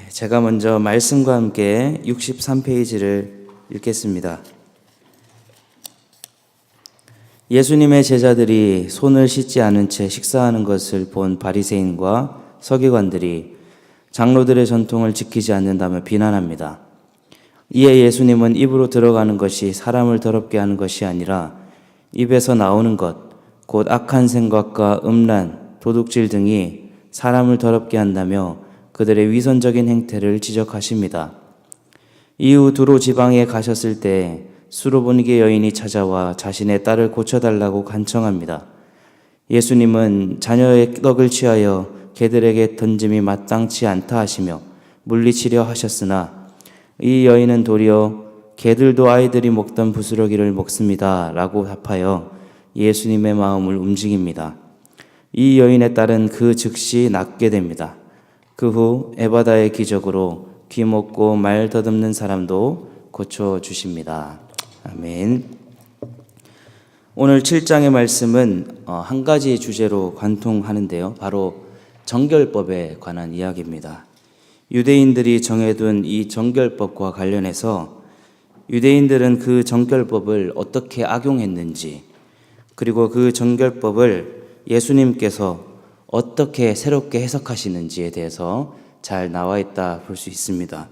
제가 먼저 말씀과 함께 63페이지를 읽겠습니다. 예수님의 제자들이 손을 씻지 않은 채 식사하는 것을 본 바리새인과 서기관들이 장로들의 전통을 지키지 않는다며 비난합니다. 이에 예수님은 입으로 들어가는 것이 사람을 더럽게 하는 것이 아니라 입에서 나오는 것, 곧 악한 생각과 음란, 도둑질 등이 사람을 더럽게 한다며 그들의 위선적인 행태를 지적하십니다. 이후 두로 지방에 가셨을 때 수로보니게 여인이 찾아와 자신의 딸을 고쳐달라고 간청합니다. 예수님은 자녀의 떡을 취하여 개들에게 던짐이 마땅치 않다 하시며 물리치려 하셨으나 이 여인은 도리어 개들도 아이들이 먹던 부스러기를 먹습니다 라고 답하여 예수님의 마음을 움직입니다. 이 여인의 딸은 그 즉시 낫게 됩니다. 그 후 에바다의 기적으로 귀 먹고 말 더듬는 사람도 고쳐주십니다. 아멘. 오늘 7장의 말씀은 한 가지 주제로 관통하는데요. 바로 정결법에 관한 이야기입니다. 유대인들이 정해둔 이 정결법과 관련해서 유대인들은 그 정결법을 어떻게 악용했는지, 그리고 그 정결법을 예수님께서 어떻게 새롭게 해석하시는지에 대해서 잘 나와 있다 볼 수 있습니다.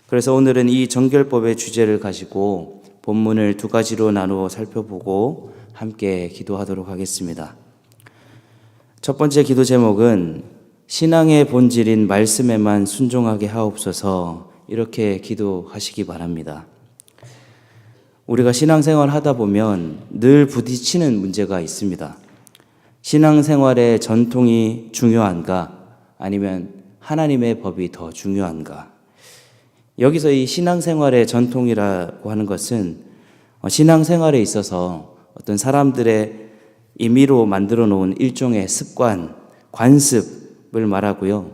그래서 오늘은 이 정결법의 주제를 가지고 본문을 두 가지로 나누어 살펴보고 함께 기도하도록 하겠습니다. 첫 번째 기도 제목은 신앙의 본질인 말씀에만 순종하게 하옵소서, 이렇게 기도하시기 바랍니다. 우리가 신앙생활 하다 보면 늘 부딪히는 문제가 있습니다. 신앙생활의 전통이 중요한가? 아니면 하나님의 법이 더 중요한가? 여기서 이 신앙생활의 전통이라고 하는 것은 신앙생활에 있어서 어떤 사람들의 임의로 만들어 놓은 일종의 습관, 관습을 말하고요.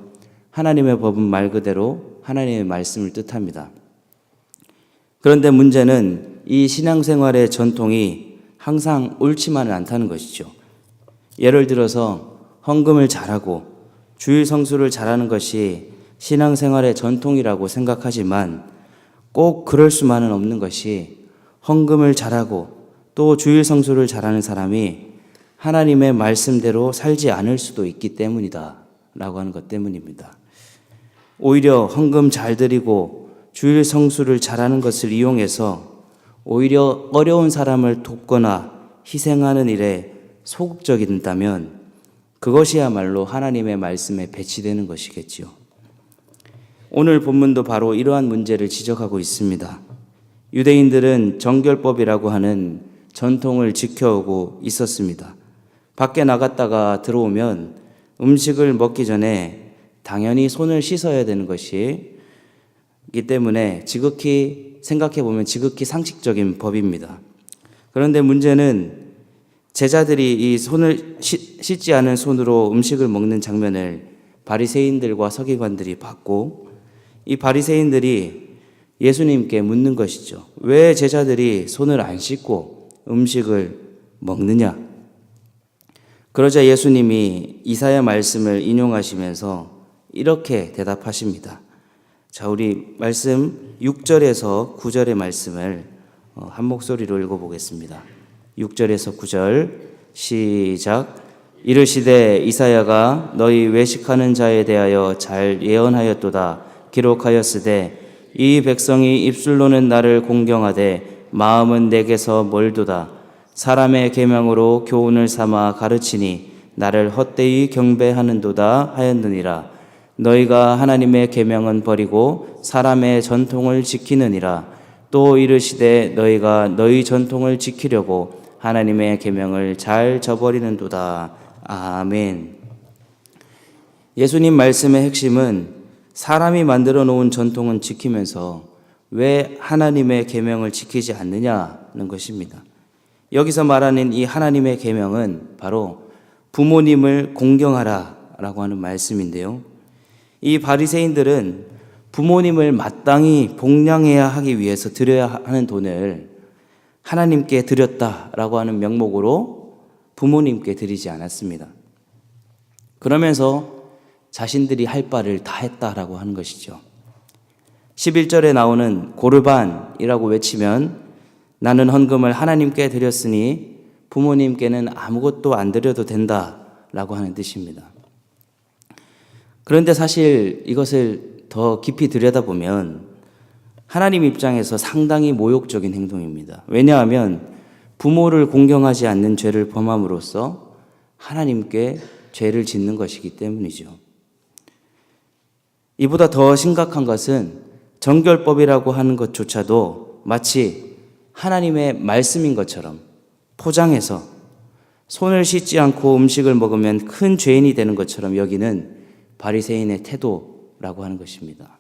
하나님의 법은 말 그대로 하나님의 말씀을 뜻합니다. 그런데 문제는 이 신앙생활의 전통이 항상 옳지만은 않다는 것이죠. 예를 들어서 헌금을 잘하고 주일 성수를 잘하는 것이 신앙생활의 전통이라고 생각하지만 꼭 그럴 수만은 없는 것이, 헌금을 잘하고 또 주일 성수를 잘하는 사람이 하나님의 말씀대로 살지 않을 수도 있기 때문이다 라고 하는 것 때문입니다. 오히려 헌금 잘 드리고 주일 성수를 잘하는 것을 이용해서 오히려 어려운 사람을 돕거나 희생하는 일에 소극적이다면 그것이야말로 하나님의 말씀에 배치되는 것이겠지요. 오늘 본문도 바로 이러한 문제를 지적하고 있습니다. 유대인들은 정결법이라고 하는 전통을 지켜오고 있었습니다. 밖에 나갔다가 들어오면 음식을 먹기 전에 당연히 손을 씻어야 되는 것이기 때문에 지극히 생각해 보면 지극히 상식적인 법입니다. 그런데 문제는 제자들이 이 손을 씻지 않은 손으로 음식을 먹는 장면을 바리새인들과 서기관들이 봤고, 이 바리새인들이 예수님께 묻는 것이죠. 왜 제자들이 손을 안 씻고 음식을 먹느냐? 그러자 예수님이 이사야 말씀을 인용하시면서 이렇게 대답하십니다. 자, 우리 말씀 6절에서 9절의 말씀을 한 목소리로 읽어보겠습니다. 6절에서 9절 시작. 이르시되 이사야가 너희 외식하는 자에 대하여 잘 예언하였도다. 기록하였으되 이 백성이 입술로는 나를 공경하되 마음은 내게서 멀도다. 사람의 계명으로 교훈을 삼아 가르치니 나를 헛되이 경배하는도다 하였느니라. 너희가 하나님의 계명은 버리고 사람의 전통을 지키느니라. 또 이르시되 너희가 너희 전통을 지키려고 하나님의 계명을 잘 저버리는도다. 아멘. 예수님 말씀의 핵심은 사람이 만들어 놓은 전통은 지키면서 왜 하나님의 계명을 지키지 않느냐는 것입니다. 여기서 말하는 이 하나님의 계명은 바로 부모님을 공경하라 라고 하는 말씀인데요. 이 바리새인들은 부모님을 마땅히 복양해야 하기 위해서 드려야 하는 돈을 하나님께 드렸다라고 하는 명목으로 부모님께 드리지 않았습니다. 그러면서 자신들이 할 바를 다 했다라고 하는 것이죠. 11절에 나오는 고르반이라고 외치면 나는 헌금을 하나님께 드렸으니 부모님께는 아무것도 안 드려도 된다라고 하는 뜻입니다. 그런데 사실 이것을 더 깊이 들여다보면 하나님 입장에서 상당히 모욕적인 행동입니다. 왜냐하면 부모를 공경하지 않는 죄를 범함으로써 하나님께 죄를 짓는 것이기 때문이죠. 이보다 더 심각한 것은 정결법이라고 하는 것조차도 마치 하나님의 말씀인 것처럼 포장해서 손을 씻지 않고 음식을 먹으면 큰 죄인이 되는 것처럼 여기는 바리새인의 태도라고 하는 것입니다.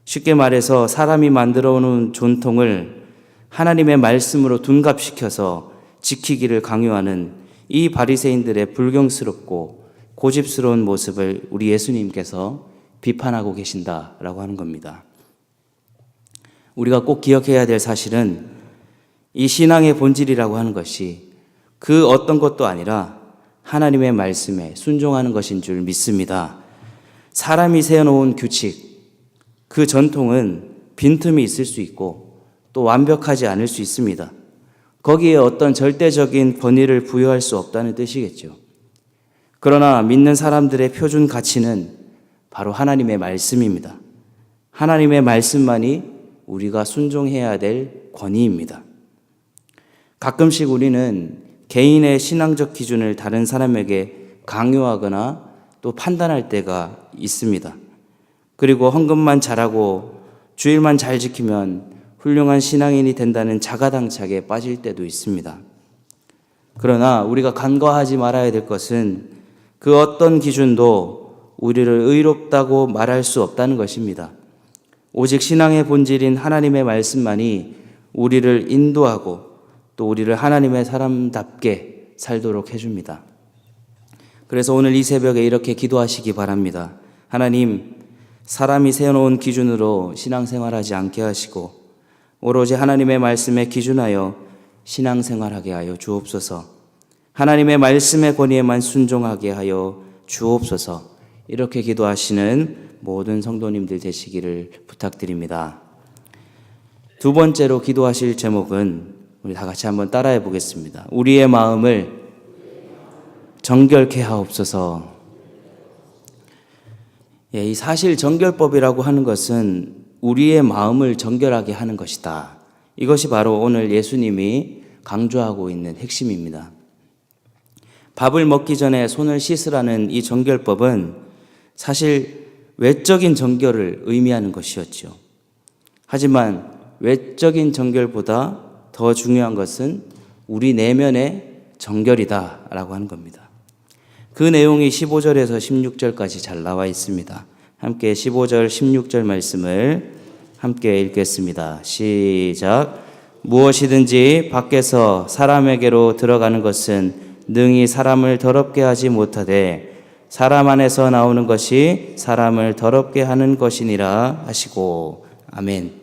쉽게 말해서 사람이 만들어 놓은 전통을 하나님의 말씀으로 둔갑시켜서 지키기를 강요하는 이 바리새인들의 불경스럽고 고집스러운 모습을 우리 예수님께서 비판하고 계신다라고 하는 겁니다. 우리가 꼭 기억해야 될 사실은 이 신앙의 본질이라고 하는 것이 그 어떤 것도 아니라 하나님의 말씀에 순종하는 것인 줄 믿습니다. 사람이 세워놓은 규칙, 그 전통은 빈틈이 있을 수 있고 또 완벽하지 않을 수 있습니다. 거기에 어떤 절대적인 권위를 부여할 수 없다는 뜻이겠죠. 그러나 믿는 사람들의 표준 가치는 바로 하나님의 말씀입니다. 하나님의 말씀만이 우리가 순종해야 될 권위입니다. 가끔씩 우리는 개인의 신앙적 기준을 다른 사람에게 강요하거나 또 판단할 때가 있습니다. 그리고 헌금만 잘하고 주일만 잘 지키면 훌륭한 신앙인이 된다는 자가당착에 빠질 때도 있습니다. 그러나 우리가 간과하지 말아야 될 것은 그 어떤 기준도 우리를 의롭다고 말할 수 없다는 것입니다. 오직 신앙의 본질인 하나님의 말씀만이 우리를 인도하고 또 우리를 하나님의 사람답게 살도록 해줍니다. 그래서 오늘 이 새벽에 이렇게 기도하시기 바랍니다. 하나님, 사람이 세워놓은 기준으로 신앙생활하지 않게 하시고 오로지 하나님의 말씀에 기준하여 신앙생활하게 하여 주옵소서. 하나님의 말씀의 권위에만 순종하게 하여 주옵소서. 이렇게 기도하시는 모든 성도님들 되시기를 부탁드립니다. 두 번째로 기도하실 제목은 우리 다 같이 한번 따라해 보겠습니다. 우리의 마음을 정결케 하옵소서. 이 사실 정결법이라고 하는 것은 우리의 마음을 정결하게 하는 것이다. 이것이 바로 오늘 예수님이 강조하고 있는 핵심입니다. 밥을 먹기 전에 손을 씻으라는 이 정결법은 사실 외적인 정결을 의미하는 것이었죠. 하지만 외적인 정결보다 더 중요한 것은 우리 내면의 정결이다라고 하는 겁니다. 그 내용이 15절에서 16절까지 잘 나와 있습니다. 함께 15절, 16절 말씀을 함께 읽겠습니다. 시작. 무엇이든지 밖에서 사람에게로 들어가는 것은 능히 사람을 더럽게 하지 못하되 사람 안에서 나오는 것이 사람을 더럽게 하는 것이니라 하시고. 아멘.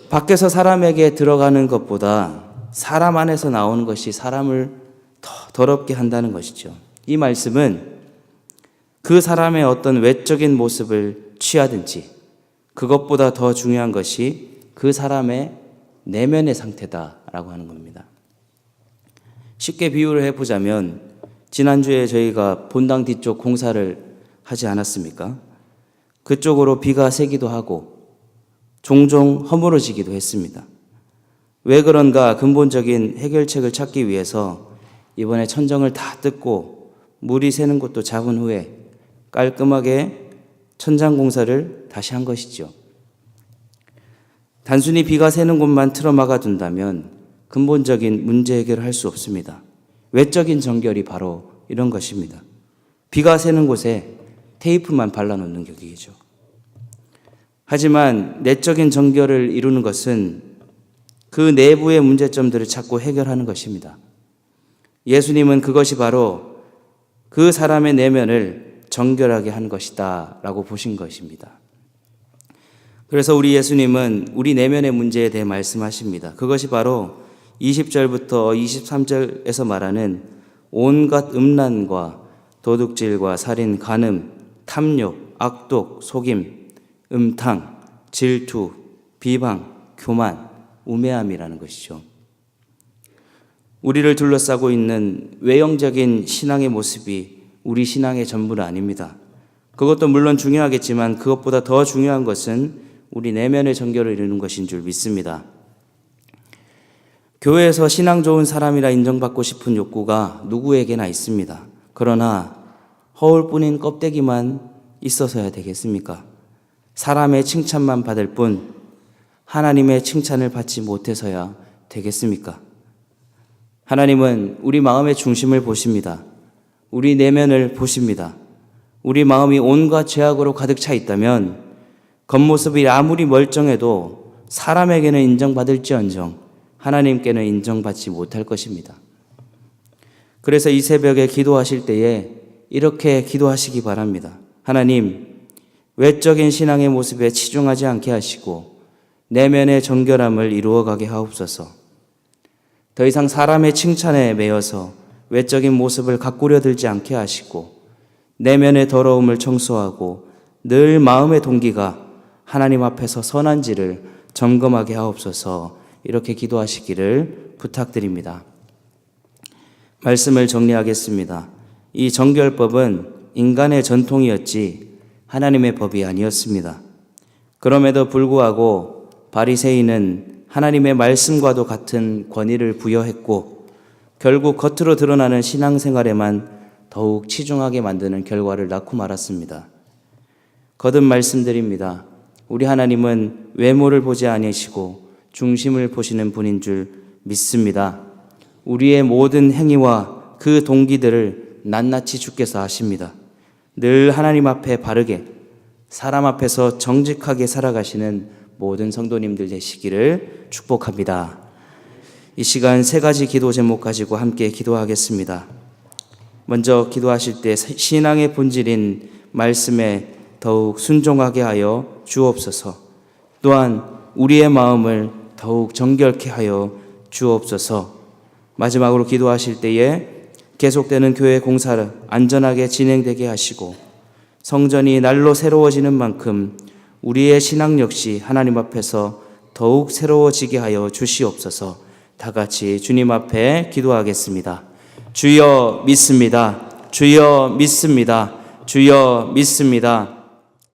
밖에서 사람에게 들어가는 것보다 사람 안에서 나오는 것이 사람을 더 더럽게 한다는 것이죠. 이 말씀은 그 사람의 어떤 외적인 모습을 취하든지 그것보다 더 중요한 것이 그 사람의 내면의 상태다라고 하는 겁니다. 쉽게 비유를 해보자면 지난주에 저희가 본당 뒤쪽 공사를 하지 않았습니까? 그쪽으로 비가 새기도 하고 종종 허물어지기도 했습니다. 왜 그런가 근본적인 해결책을 찾기 위해서 이번에 천정을 다 뜯고 물이 새는 곳도 잡은 후에 깔끔하게 천장 공사를 다시 한 것이죠. 단순히 비가 새는 곳만 틀어막아 둔다면 근본적인 문제 해결을 할 수 없습니다. 외적인 정결이 바로 이런 것입니다. 비가 새는 곳에 테이프만 발라놓는 격이죠. 하지만 내적인 정결을 이루는 것은 그 내부의 문제점들을 찾고 해결하는 것입니다. 예수님은 그것이 바로 그 사람의 내면을 정결하게 한 것이다 라고 보신 것입니다. 그래서 우리 예수님은 우리 내면의 문제에 대해 말씀하십니다. 그것이 바로 20절부터 23절에서 말하는 온갖 음란과 도둑질과 살인, 간음, 탐욕, 악독, 속임, 음탕, 질투, 비방, 교만, 우매함이라는 것이죠. 우리를 둘러싸고 있는 외형적인 신앙의 모습이 우리 신앙의 전부는 아닙니다. 그것도 물론 중요하겠지만 그것보다 더 중요한 것은 우리 내면의 정결을 이루는 것인 줄 믿습니다. 교회에서 신앙 좋은 사람이라 인정받고 싶은 욕구가 누구에게나 있습니다. 그러나 허울뿐인 껍데기만 있어서야 되겠습니까? 사람의 칭찬만 받을 뿐 하나님의 칭찬을 받지 못해서야 되겠습니까? 하나님은 우리 마음의 중심을 보십니다. 우리 내면을 보십니다. 우리 마음이 온갖 죄악으로 가득 차 있다면 겉모습이 아무리 멀쩡해도 사람에게는 인정받을지언정 하나님께는 인정받지 못할 것입니다. 그래서 이 새벽에 기도하실 때에 이렇게 기도하시기 바랍니다. 하나님, 외적인 신앙의 모습에 치중하지 않게 하시고 내면의 정결함을 이루어가게 하옵소서. 더 이상 사람의 칭찬에 매여서 외적인 모습을 가꾸려 들지 않게 하시고 내면의 더러움을 청소하고 늘 마음의 동기가 하나님 앞에서 선한지를 점검하게 하옵소서. 이렇게 기도하시기를 부탁드립니다. 말씀을 정리하겠습니다. 이 정결법은 인간의 전통이었지 하나님의 법이 아니었습니다. 그럼에도 불구하고 바리새인은 하나님의 말씀과도 같은 권위를 부여했고 결국 겉으로 드러나는 신앙생활에만 더욱 치중하게 만드는 결과를 낳고 말았습니다. 거듭 말씀드립니다. 우리 하나님은 외모를 보지 아니시고 중심을 보시는 분인 줄 믿습니다. 우리의 모든 행위와 그 동기들을 낱낱이 주께서 아십니다. 늘 하나님 앞에 바르게 사람 앞에서 정직하게 살아가시는 모든 성도님들 되시기를 축복합니다. 이 시간 세 가지 기도 제목 가지고 함께 기도하겠습니다. 먼저 기도하실 때 신앙의 본질인 말씀에 더욱 순종하게 하여 주옵소서. 또한 우리의 마음을 더욱 정결케 하여 주옵소서. 마지막으로 기도하실 때에 계속되는 교회 공사를 안전하게 진행되게 하시고 성전이 날로 새로워지는 만큼 우리의 신앙 역시 하나님 앞에서 더욱 새로워지게 하여 주시옵소서. 다 같이 주님 앞에 기도하겠습니다. 주여 믿습니다. 주여 믿습니다. 주여 믿습니다.